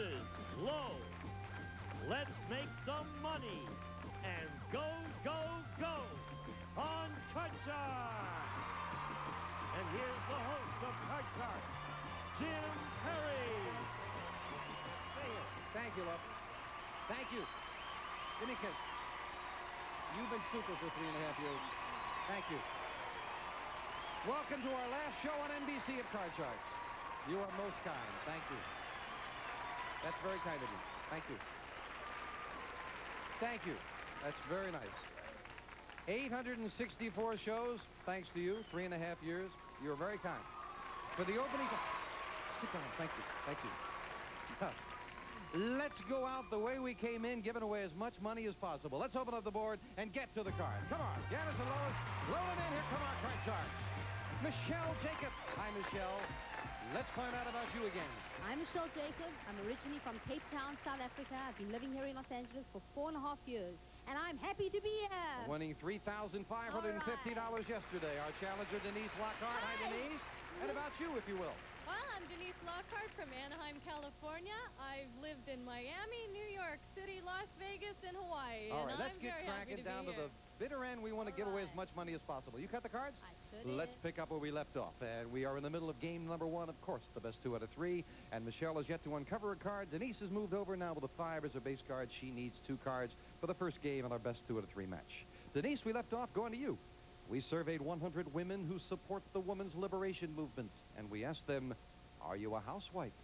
prices low. Let's make some money and go, go, go on Card Shark. And here's the host of Card Shark, Jim Perry. Thank you, love. Thank you. Give me a kiss. You've been super for 3.5 years. Thank you. Welcome to our last show on NBC at Card Shark. You are most kind. Thank you. That's very kind of you. Thank you. Thank you. That's very nice. 864 shows, thanks to you, 3.5 years. You're very kind. For the opening... Sit down. Thank you. Thank you. Let's go out the way we came in, giving away as much money as possible. Let's open up the board and get to the card. Come on, Janice and Lois, load them in here. Come on, Card Shark. Michelle Jacob. Hi, Michelle. Let's find out about you again. I'm Michelle Jacob. I'm originally from Cape Town, South Africa. I've been living here in Los Angeles for 4.5 years, and I'm happy to be here. Winning $3,550 yesterday. Our challenger, Denise Lockhart. Hi, Denise. And about you, if you will. Well, I'm Denise Lockhart from Anaheim, California. I've lived in Miami, New York City, Las Vegas, and Hawaii. All right, and let's get cracking down to the bitter end. We want to give away as much money as possible. You cut the cards? I sure did. Let's pick up where we left off. And we are in the middle of game number 1, of course, the best 2 out of 3. And Michelle has yet to uncover a card. Denise has moved over now with a 5 as her base card. She needs 2 cards for the first game in our best 2 out of 3 match. Denise, we left off going to you. We surveyed 100 women who support the women's liberation movement. And we asked them, are you a housewife?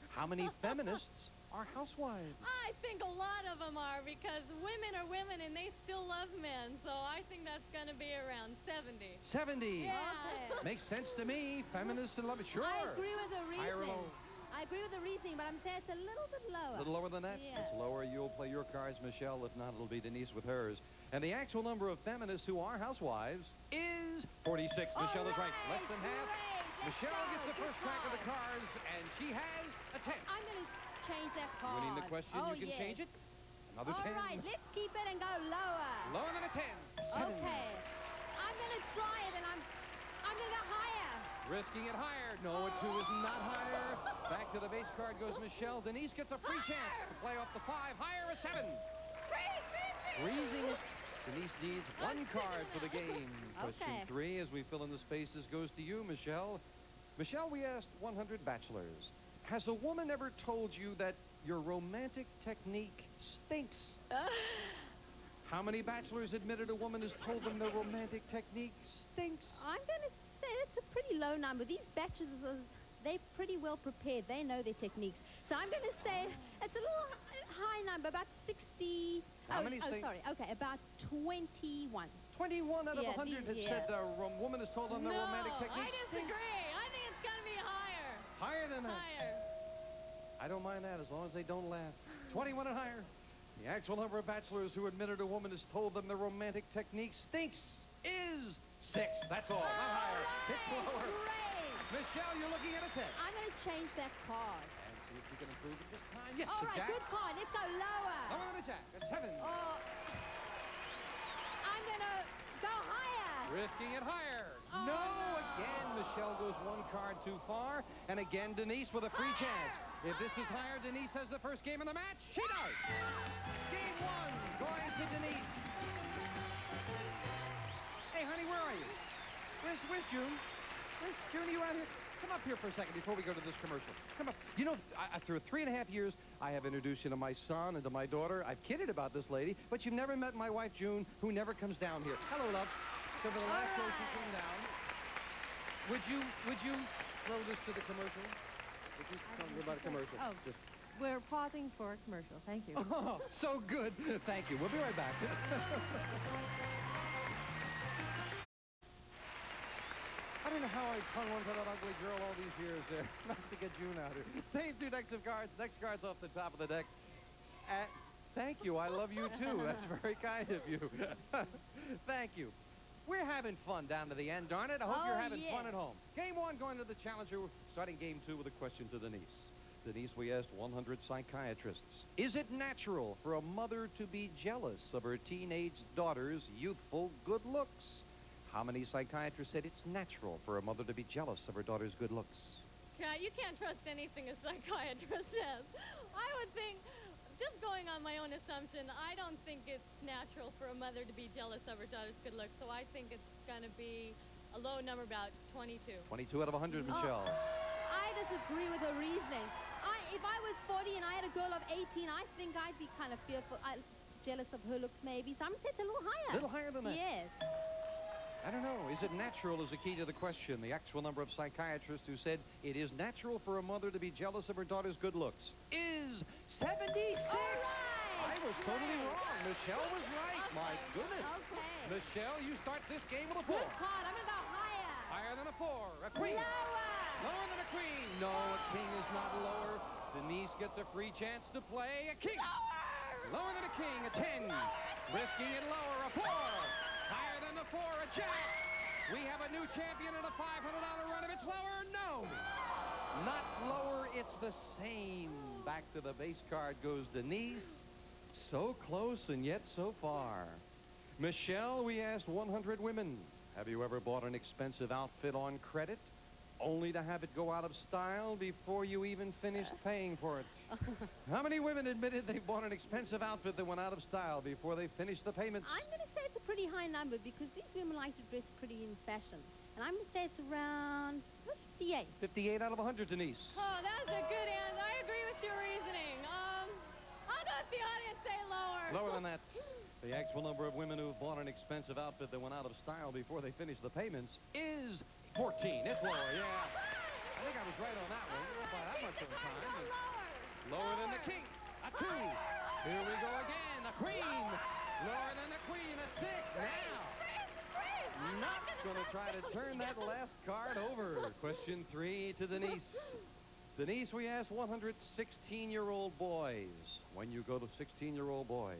How many feminists are housewives? I think a lot of them are, because women are women and they still love men. So I think that's going to be around 70. 70. Yeah. Okay. Makes sense to me. Feminists and love it. Sure. I agree with the Higher or reasoning. lower? I agree with the reasoning, but I'm saying it's a little bit lower. A little lower than that? Yeah. It's lower. You'll play your cards, Michelle. If not, it'll be Denise with hers. And the actual number of feminists who are housewives is 46. Michelle is right. Less than half. Great. Michelle gets the first crack of the cards, and she has a 10. I'm going to change that card. Winning the question, oh, you can yes. change it. Another 10. All right, let's keep it and go lower. Lower than a 10. 7. Okay. I'm going to try it, and I'm going to go higher. Risking it higher. No, a 2 is not higher. Back to the base card goes Michelle. Denise gets a free chance to play off the 5. Higher, a 7. Freezing. Denise needs 1 card for the game. Question 3, as we fill in the spaces, goes to you, Michelle. Michelle, we asked 100 bachelors. Has a woman ever told you that your romantic technique stinks? How many bachelors admitted a woman has told them their romantic technique stinks? I'm going to say that's a pretty low number. These bachelors, they're pretty well prepared. They know their techniques. So I'm going to say it's a little high number, about 60. How many oh, sorry. Okay, about 21. 21 out of 100 has said a woman has told them their romantic technique I disagree. I think it's going to be higher. Higher than that? Higher. I don't mind that as long as they don't laugh. 21 and higher. The actual number of bachelors who admitted a woman has told them their romantic technique stinks is 6. That's all. Not higher. It's lower. Great. Michelle, you're looking at a 10. I'm going to change that card. And see if you can improve it this time. Yes, All the right, jack. good card. Let's go lower. Lower than a jack. A 7. Oh, I'm going to go higher. Risking it higher. Oh. No, again, Michelle goes 1 card too far. And again, Denise with a free chance. If this is higher, Denise has the first game in the match. She does. Game 1 going to Denise. Hey, honey, where are you? Where's June? June, are you out here? Come up here for a second before we go to this commercial. Come up. You know, after 3.5 years, I have introduced you to my son and to my daughter. I've kidded about this lady, but you've never met my wife, June, who never comes down here. Hello, love. So for the last show, she came down. Would you throw this to the commercial? Would you tell me about a commercial? Oh, we're pausing for a commercial. Thank you. Oh, so good. Thank you. We'll be right back. I don't know how I hung on to that ugly girl all these years there. Nice to get June out here. Same 2 decks of cards. Next card's off the top of the deck. Thank you. I love you, too. That's very kind of you. Thank you. We're having fun down to the end, darn it. I hope you're having fun at home. Game 1 going to the challenger. Starting game 2 with a question to Denise. Denise, we asked 100 psychiatrists. Is it natural for a mother to be jealous of her teenage daughter's youthful good looks? How many psychiatrists said it's natural for a mother to be jealous of her daughter's good looks? Yeah, you can't trust anything a psychiatrist says. I would think, just going on my own assumption, I don't think it's natural for a mother to be jealous of her daughter's good looks, so I think it's going to be a low number, about 22. 22 out of 100, Michelle. I disagree with her reasoning. If I was 40 and I had a girl of 18, I think I'd be kind of fearful, jealous of her looks maybe. So I'm going to say it's a little higher. A little higher than that? Yes. I don't know. Is it natural is the key to the question. The actual number of psychiatrists who said it is natural for a mother to be jealous of her daughter's good looks is 76. All right. I was totally wrong. Michelle was right. My goodness. Okay. Michelle, you start this game with a 4. Good card. I'm going to go higher. Higher than a 4. A queen. Lower. Lower than a queen. No, a king is not lower. Denise gets a free chance to play a king. Lower than a king, a 10. Risking it lower, a 4. Higher than the 4, a jack. We have a new champion and a $500 run. If it's lower, no. Not lower, it's the same. Back to the base card goes Denise. So close and yet so far. Michelle, we asked 100 women, have you ever bought an expensive outfit on credit, only to have it go out of style before you even finished paying for it? How many women admitted they bought an expensive outfit that went out of style before they finished the payments? I'm going to say it's a pretty high number because these women like to dress pretty in fashion. And I'm going to say it's around 58. 58 out of 100, Denise. Oh, that's a good answer. I agree with your reasoning. I'll go with the audience, say lower. Lower than that. The actual number of women who bought an expensive outfit that went out of style before they finished the payments is 14. It's lower, yeah. I think I was right on that one. Not by that much of a time. Lower than the king. A 2. Here we go again. A queen. Lower than the queen. A 6. Now. Not going to try to turn that last card over. Question 3 to Denise. Denise, we asked 100 16-year-old boys. When you go to 16-year-old boys,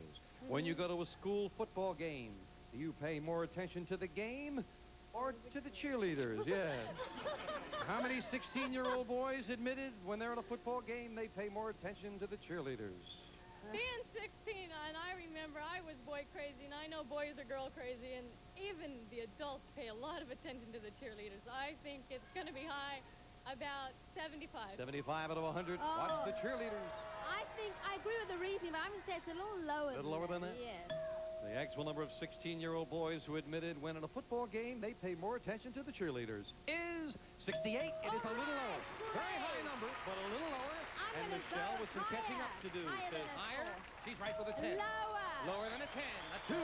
when you go to a school football game, do you pay more attention to the game or to the cheerleaders? Yes. How many 16-year-old boys admitted when they're at a football game they pay more attention to the cheerleaders? Being 16, and I remember I was boy crazy, and I know boys are girl crazy, and even the adults pay a lot of attention to the cheerleaders. I think it's going to be high, about 75. 75 out of 100. Watch the cheerleaders. I agree with the reasoning, but I'm going to say it's a little lower. A little lower than that? Yes. The actual number of 16-year-old boys who admitted when at a football game they pay more attention to the cheerleaders is 68. It is a little lower. Very high number, but a little lower. I'm And gonna Michelle go with some catching up to do. higher Says than a higher. 4. She's right with a 10. Lower. Lower than a 10. A 2.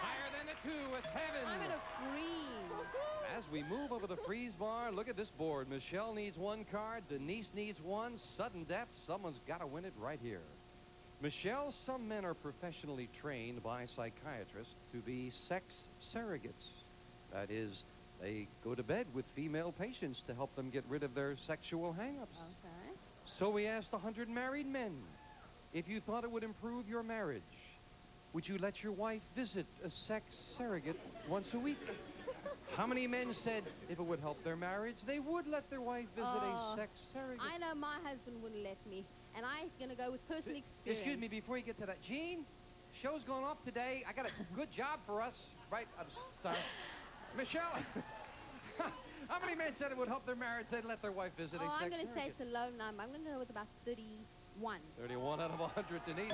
Higher than a 2. A 7. I'm going to freeze. As we move over the freeze bar, look at this board. Michelle needs 1 card. Denise needs 1. Sudden death. Someone's got to win it right here. Michelle, some men are professionally trained by psychiatrists to be sex surrogates. That is, they go to bed with female patients to help them get rid of their sexual hang-ups. Okay. So we asked 100 married men, if you thought it would improve your marriage, would you let your wife visit a sex surrogate once a week? How many men said if it would help their marriage, they would let their wife visit a sex surrogate? I know my husband wouldn't let me, and I'm going to go with personal experience. Excuse me, before you get to that. Gene, show's going off today. I got a good job for us. Right, I'm sorry. Michelle, how many men said it would help their marriage, they'd let their wife visit a sex I'm going to say surrogate? it's a low number. I'm going to go with about 31. 31 out of 100, Denise.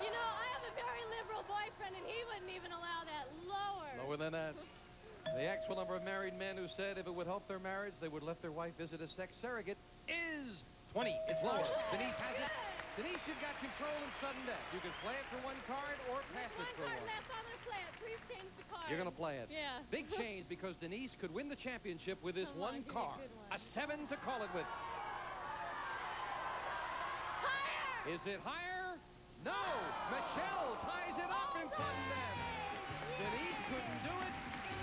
You know, I have a very liberal boyfriend, and he wouldn't even allow that. Lower. Lower than that. The actual number of married men who said if it would help their marriage, they would let their wife visit a sex surrogate is 20. It's lower. Denise has it. Denise, you've got control in sudden death. You can play it for 1 card or pass it for 1. Left. I'm going to play it. Please change the card. You're going to play it. Yeah. Big change because Denise could win the championship with this Come on, 1 give me a card. good one. A 7 to call it with. Higher! Is it higher? No! Michelle ties it up in sudden death. Denise couldn't do it.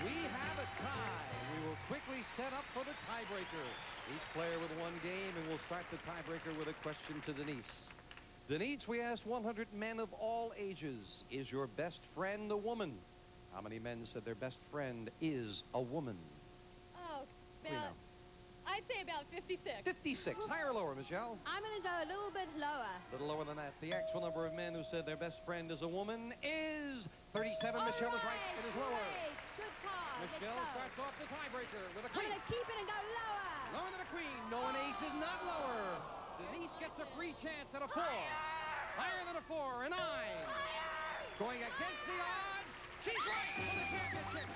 We have a tie. We will quickly set up for the tiebreaker. Each player with 1 game, and we'll start the tiebreaker with a question to Denise. Denise, we asked 100 men of all ages, is your best friend a woman? How many men said their best friend is a woman? Oh, We know. about, I'd say about 56. 56. Higher or lower, Michelle? I'm going to go a little bit lower. A little lower than that. The actual number of men who said their best friend is a woman is 37. Michelle is right. It is lower. Great. Good card. Michelle Let's go. starts off the tiebreaker with a I'm queen. going to keep it and go lower. Lower than a queen. No, an ace is not lower. Denise gets a free chance at a 4. Higher than a 4, a 9. Going against the odds. She's right for the championship.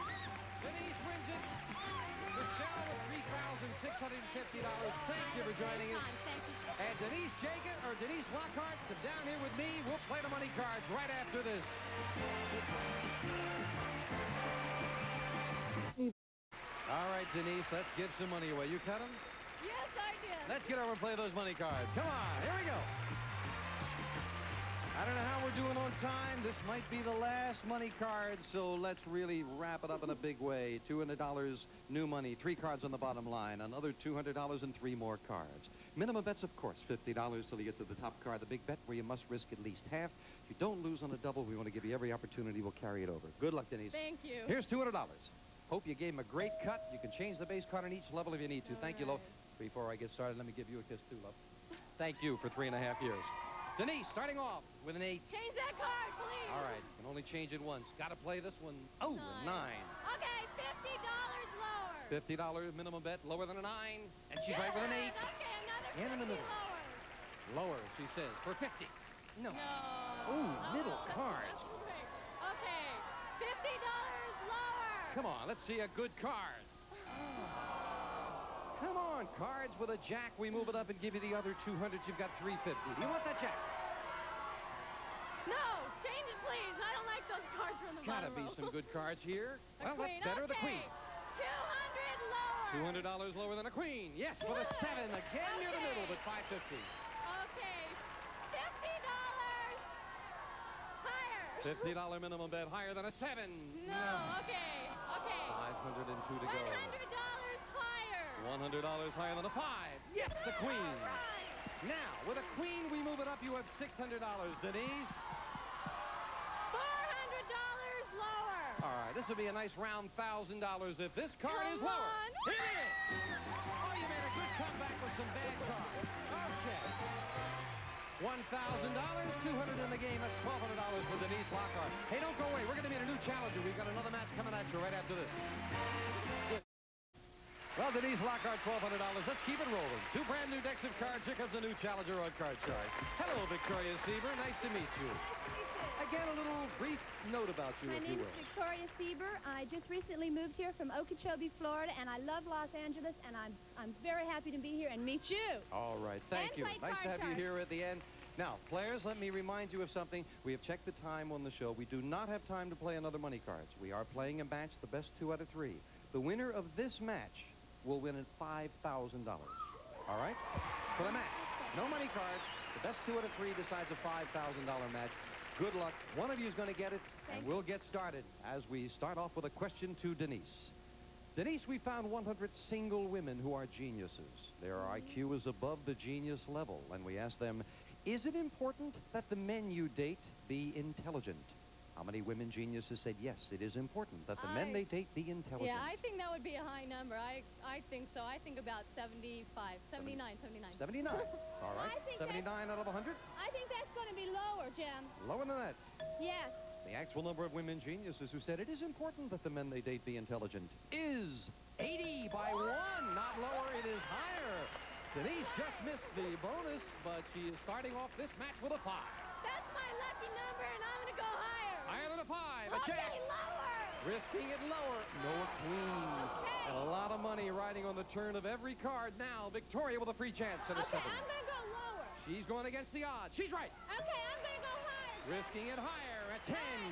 Denise wins it. Michelle with $3,650. Thank you for joining us. Thank you. And Denise Jacob, or Denise Lockhart, come down here with me. We'll play the money cards right after this. All right, Denise, let's give some money away. You cut them? Yes, I did. Let's get over and play those money cards. Come on, here we go. I don't know how we're doing on time. This might be the last money card, so let's really wrap it up in a big way. $200 new money, 3 cards on the bottom line, another $200 and 3 more cards. Minimum bets, of course, $50 till you get to the top card. The big bet where you must risk at least half. If you don't lose on a double, we want to give you every opportunity. We'll carry it over. Good luck, Denise. Thank you. Here's $200. Hope you gave him a great cut. You can change the base card on each level if you need to. Thank you, Lo. Before I get started, let me give you a kiss, too, Lo. Thank you for 3.5 years. Denise, starting off with an 8. Change that card, please. All right, can only change it once. Got to play this one. Oh, a 9. Okay, $50 lower. $50 minimum bet, lower than a 9. And she's right with an 8. Okay, another And in the 50 middle. lower. Lower, she says, for 50. No. No. Ooh, middle that's cards. great. Okay, $50 lower. Come on, let's see a good card. Come on, cards with a jack. We move it up and give you the other 200. You've got 350. Do you want that jack? No, change it, please. I don't like those cards from the Gotta bottom be row. some good cards here. A Well, queen. that's better, Okay. the queen. $200 lower. $200 lower than a queen. Yes, for the 7. Again near the middle, but 550. Okay, $50 higher. $50 minimum bet, higher than a 7. No, okay. 502 to go. $100 higher. $100 higher than a 5. Yes, the queen. Right. Now, with a queen, we move it up. You have $600, Denise. $400 lower. All right, this would be a nice round $1,000 if this card is Come lower. on. It is. Oh, you made a good comeback with some bad cards. Okay. $1,000, 200 in the game. That's $1,200 for Denise Lockhart. Hey, don't go away. We're going to meet a new challenger. We've got another match coming at you right after this. Well, Denise Lockhart, $1,200. Let's keep it rolling. 2 brand new decks of cards. Here comes a new challenger on Card Shark. Hello, Victoria Sieber. Nice to meet you. Again, a little brief note about you, My if you name will. is Victoria Sieber. I just recently moved here from Okeechobee, Florida, and I love Los Angeles, and I'm very happy to be here and meet you. All right, thank And you. play Nice to Card have you Shark. here at the end. Now, players, let me remind you of something. We have checked the time on the show. We do not have time to play another money cards. We are playing a match, the best 2 out of 3. The winner of this match will win at $5,000. All right? For the match. No money cards. The best 2 out of 3 decides a $5,000 match. Good luck. One of you is going to get it, and we'll get started as we start off with a question to Denise. Denise, we found 100 single women who are geniuses. Their IQ is above the genius level, and we asked them, is it important that the men you date be intelligent? How many women geniuses said yes, it is important that the men they date be intelligent? Yeah, I think that would be a high number. I think so. I think about 75, 79, 79. 79. All right. I think 79 out of 100? I think that's going to be lower, Jim. Lower than that. Yes. The actual number of women geniuses who said it is important that the men they date be intelligent is 80 by 1. Not lower, it is higher. Denise just missed the bonus, but she is starting off this match with a 5. That's my lucky number, and I'm going to go higher. Higher than a 5. A Okay, jack. lower. Risking it lower. No queen. Okay. And a lot of money riding on the turn of every card. Now, Victoria with a free chance at a Okay, 7. I'm going to go lower. She's going against the odds. She's right. Okay, I'm going to go higher. Risking it higher at 10. I'm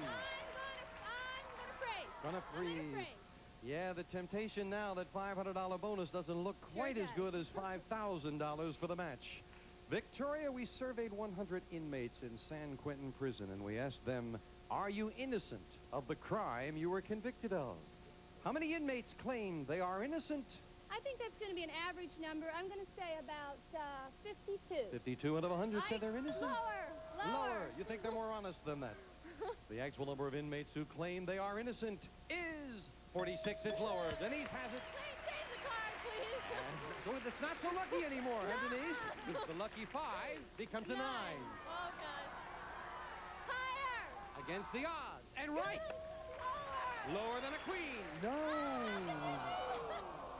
gonna freeze. Gonna I'm freeze. gonna freeze. Yeah, the temptation now, that $500 bonus doesn't look quite as good as $5,000 for the match. Victoria, we surveyed 100 inmates in San Quentin Prison, and we asked them, are you innocent of the crime you were convicted of? How many inmates claim they are innocent? I think that's going to be an average number. I'm going to say about 52. 52 out of 100 said they're innocent. Lower. You think they're more honest than that? The actual number of inmates who claim they are innocent is 46. It's lower. Denise has it. Please change the card, please. It's not so lucky anymore, huh, Denise? The lucky 5 becomes a 9. Oh, God. Higher. Against the odds. And right. Lower. Lower than a queen. No.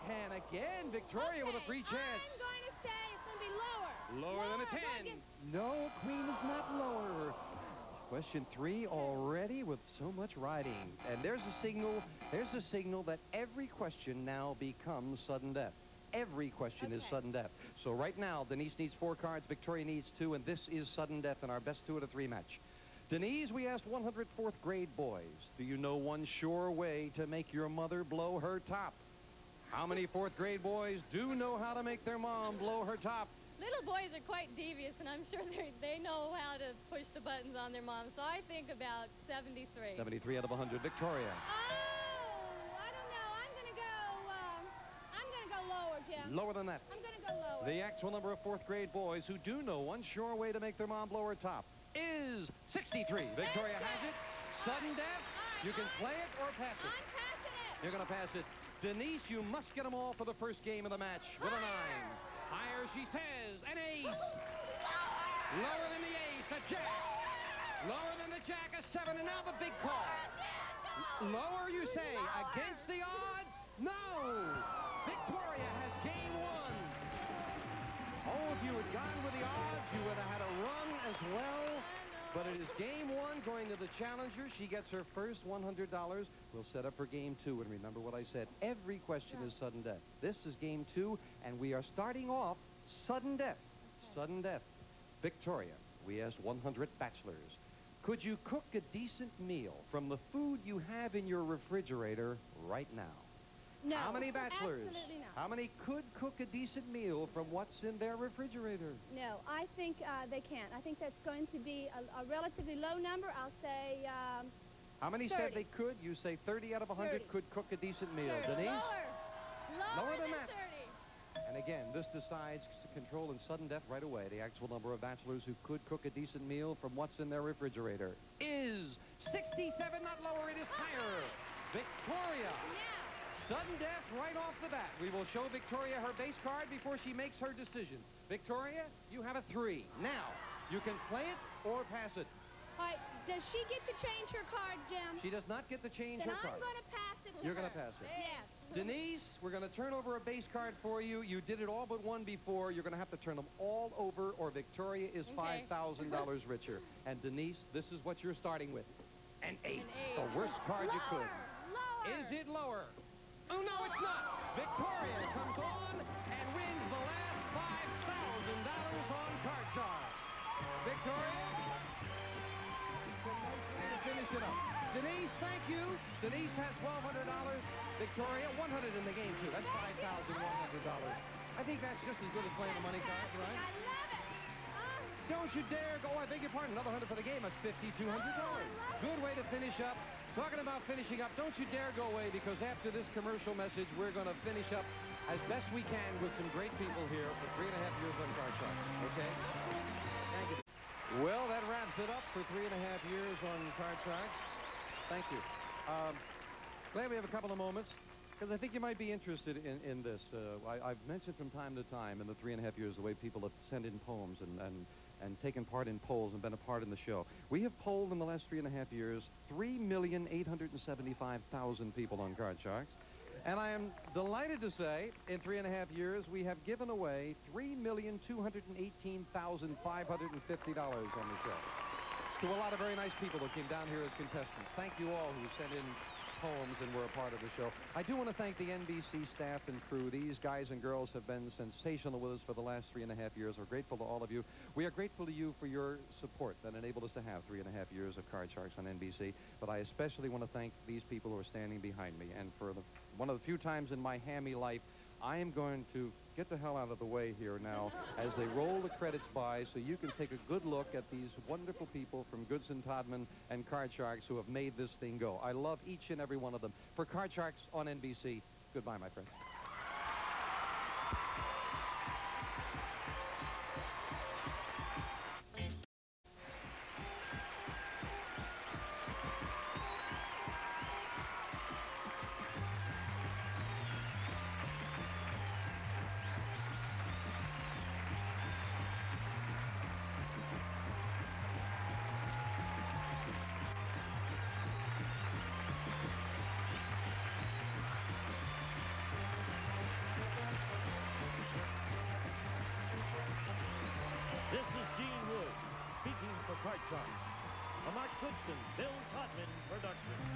And again, Victoria with a free chance. I'm going to say it's going to be lower. Lower than a 10. No, Queen is not lower. Question 3 already with so much riding. And there's a signal that every question now becomes sudden death. Every question is sudden death. So right now, Denise needs 4 cards, Victoria needs 2, and this is sudden death in our best 2 out of 3 match. Denise, we asked 104th grade boys, do you know one sure way to make your mother blow her top? How many 4th grade boys do know how to make their mom blow her top? Little boys are quite devious, and I'm sure they know how to push the buttons on their mom. So I think about 73. 73 out of 100. Victoria. Oh, I don't know. I'm gonna go lower, Jim. Lower than that. I'm gonna go lower. The actual number of 4th grade boys who do know one sure way to make their mom blow her top is 63. Victoria has it. Sudden death. You can play it or pass it. I'm passing it. You're going to pass it. Denise, you must get them all for the first game of the match with a 9. Higher, she says. An ace. Lower than the ace. A jack. Lower than the jack. A 7. And now the big call. Lower, you say. Against the odds? No. Victoria has game 1. Oh, if you had gone with the odds, you would have had a run as well. But it is game 1 going to the challenger. She gets her first $100. We'll set up for game 2. And remember what I said. Every question is sudden death. This is game 2, and we are starting off sudden death. Sudden death. Victoria, we asked 100 bachelors. Could you cook a decent meal from the food you have in your refrigerator right now? No. How many bachelors? Absolutely not. How many could cook a decent meal from what's in their refrigerator? No, I think they can't. I think that's going to be a relatively low number. I'll say How many 30. said they could? You say 30 out of 100 30. could cook a decent meal. 30. Denise? Lower than than that. 30. And again, this decides control and sudden death right away. The actual number of bachelors who could cook a decent meal from what's in their refrigerator is 67, not lower. It is higher. Victoria. Sudden death right off the bat. We will show Victoria her base card before she makes her decision. Victoria, you have a 3. Now, you can play it or pass it. All right, does she get to change her card, Jim? She does not get to change Then her I'm card. going to pass it to You're going her. to pass it. Yes. Denise, we're going to turn over a base card for you. You did it all but one before. You're going to have to turn them all over, or Victoria is Okay. $5,000 richer. And Denise, this is what you're starting with. An 8. An 8. The worst card you could. Lower. Is it lower? Oh, no, it's not. Victoria comes on and wins the last $5,000 on Card Shark. Victoria? Finish it up. Denise, thank you. Denise has $1,200. Victoria, 100 in the game, too. That's $5,100. I think that's just as good as playing the money cards, right? I love it. Don't you dare go. I beg your pardon. Another 100 for the game. That's $5,200. Good way to finish up. Talking about finishing up, don't you dare go away, because after this commercial message, we're going to finish up as best we can with some great people here for 3.5 years on Card Shark. Okay? Thank you. Well, that wraps it up for 3.5 years on Card Sharks. Thank you. Glad we have a couple of moments, because I think you might be interested in this. I've mentioned from time to time in the 3.5 years the way people have sent in poems and taken part in polls and been a part in the show. We have polled in the last 3.5 years 3,875,000 people on Card Sharks. And I am delighted to say, in 3.5 years, we have given away $3,218,550 on the show to a lot of very nice people who came down here as contestants. Thank you all who sent in poems and were a part of the show. I do want to thank the NBC staff and crew. These guys and girls have been sensational with us for the last 3.5 years. We're grateful to all of you. We are grateful to you for your support that enabled us to have 3.5 years of Card Sharks on NBC. But I especially want to thank these people who are standing behind me. And for one of the few times in my hammy life, I am going to get the hell out of the way here now as they roll the credits by, so you can take a good look at these wonderful people from Goodson Todman and Card Sharks who have made this thing go. I love each and every one of them. For Card Sharks on NBC, goodbye, my friends. Kart Charts. A Mark Goodson, Bill Todman production.